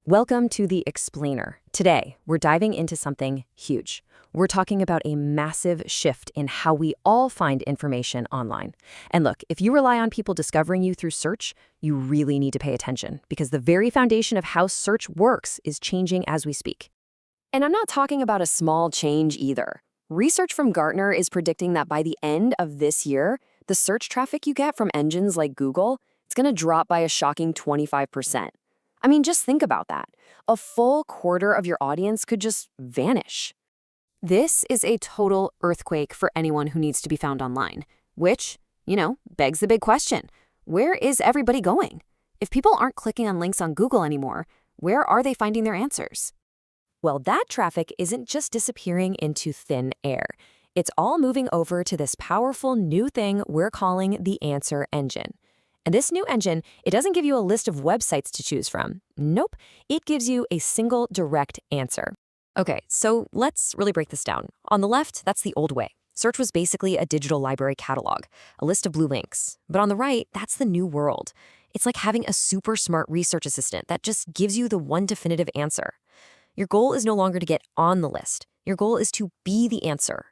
Welcome to The Explainer. Today, we're diving into something huge. We're talking about a massive shift in how we all find information online. And look, if you rely on people discovering you through search, you really need to pay attention because the very foundation of how search works is changing as we speak. And I'm not talking about a small change either. Research from Gartner is predicting that by the end of this year, the search traffic you get from engines like Google, it's going to drop by a shocking 25%. I mean, just think about that. A full quarter of your audience could just vanish. This is a total earthquake for anyone who needs to be found online, which, begs the big question. Where is everybody going? If people aren't clicking on links on Google anymore, where are they finding their answers? Well, that traffic isn't just disappearing into thin air. It's all moving over to this powerful new thing we're calling the answer engine. And this new engine, it doesn't give you a list of websites to choose from. Nope, it gives you a single direct answer. Okay, so let's really break this down. On the left, that's the old way. Search was basically a digital library catalog, a list of blue links. But on the right, that's the new world. It's like having a super smart research assistant that just gives you the one definitive answer. Your goal is no longer to get on the list. Your goal is to be the answer.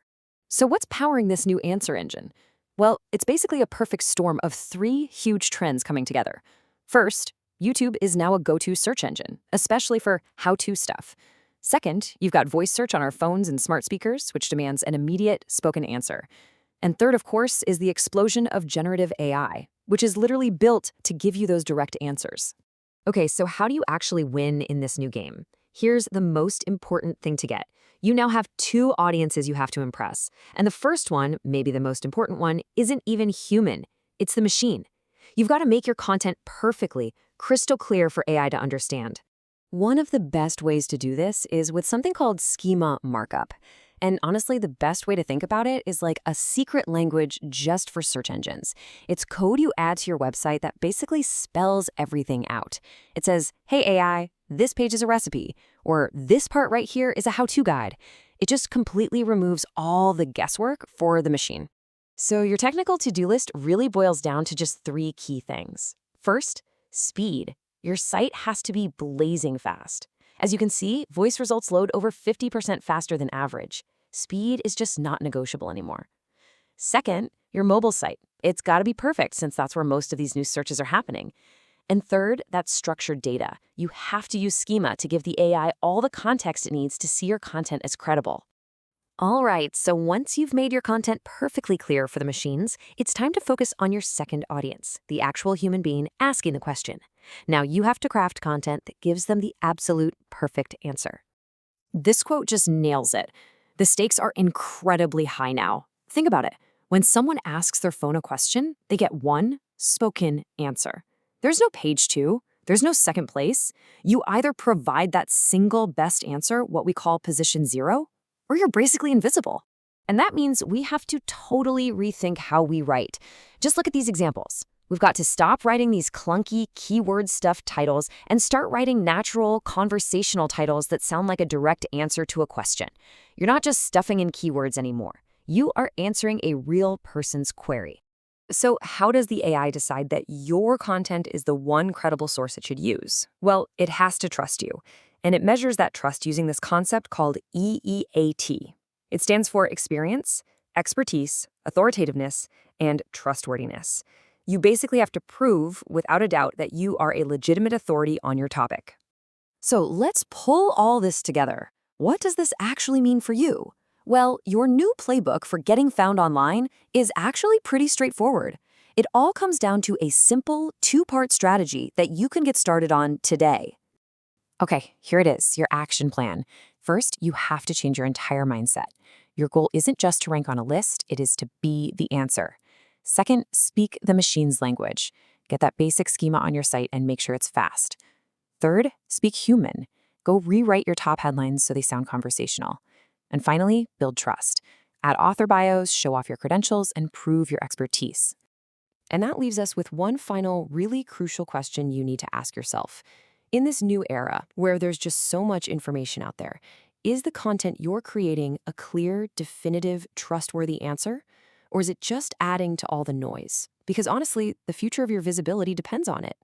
So what's powering this new answer engine? Well, it's basically a perfect storm of three huge trends coming together. First, YouTube is now a go-to search engine, especially for how-to stuff. Second, you've got voice search on our phones and smart speakers, which demands an immediate spoken answer. And third, of course, is the explosion of generative AI, which is literally built to give you those direct answers. Okay, so how do you actually win in this new game? Here's the most important thing to get. You now have two audiences you have to impress. And the first one, maybe the most important one, isn't even human. It's the machine. You've got to make your content perfectly, crystal clear for AI to understand. One of the best ways to do this is with something called schema markup. And honestly, the best way to think about it is like a secret language just for search engines. It's code you add to your website that basically spells everything out. It says, hey AI, this page is a recipe, or this part right here is a how-to guide. It just completely removes all the guesswork for the machine. So your technical to-do list really boils down to just three key things. First, speed. Your site has to be blazing fast. As you can see, voice results load over 50% faster than average. Speed is just not negotiable anymore. Second, your mobile site. It's got to be perfect since that's where most of these new searches are happening. And third, that's structured data. You have to use schema to give the AI all the context it needs to see your content as credible. All right, so once you've made your content perfectly clear for the machines, it's time to focus on your second audience, the actual human being asking the question. Now you have to craft content that gives them the absolute perfect answer. This quote just nails it. The stakes are incredibly high now. Think about it. When someone asks their phone a question, they get one spoken answer. There's no page two. There's no second place. You either provide that single best answer, what we call position zero, or you're basically invisible. And that means we have to totally rethink how we write. Just look at these examples. We've got to stop writing these clunky, keyword-stuffed titles and start writing natural, conversational titles that sound like a direct answer to a question. You're not just stuffing in keywords anymore. You are answering a real person's query. So how does the AI decide that your content is the one credible source it should use? Well, it has to trust you. And it measures that trust using this concept called EEAT. It stands for experience, expertise, authoritativeness, and trustworthiness. You basically have to prove, without a doubt, that you are a legitimate authority on your topic. So let's pull all this together. What does this actually mean for you? Well, your new playbook for getting found online is actually pretty straightforward. It all comes down to a simple two-part strategy that you can get started on today. Okay, here it is, your action plan. First, you have to change your entire mindset. Your goal isn't just to rank on a list, it is to be the answer. Second, speak the machine's language. Get that basic schema on your site and make sure it's fast. Third, speak human. Go rewrite your top headlines so they sound conversational. And finally, build trust. Add author bios, show off your credentials, and prove your expertise. And that leaves us with one final, really crucial question you need to ask yourself. In this new era, where there's just so much information out there, is the content you're creating a clear, definitive, trustworthy answer? Or is it just adding to all the noise? Because honestly, the future of your visibility depends on it.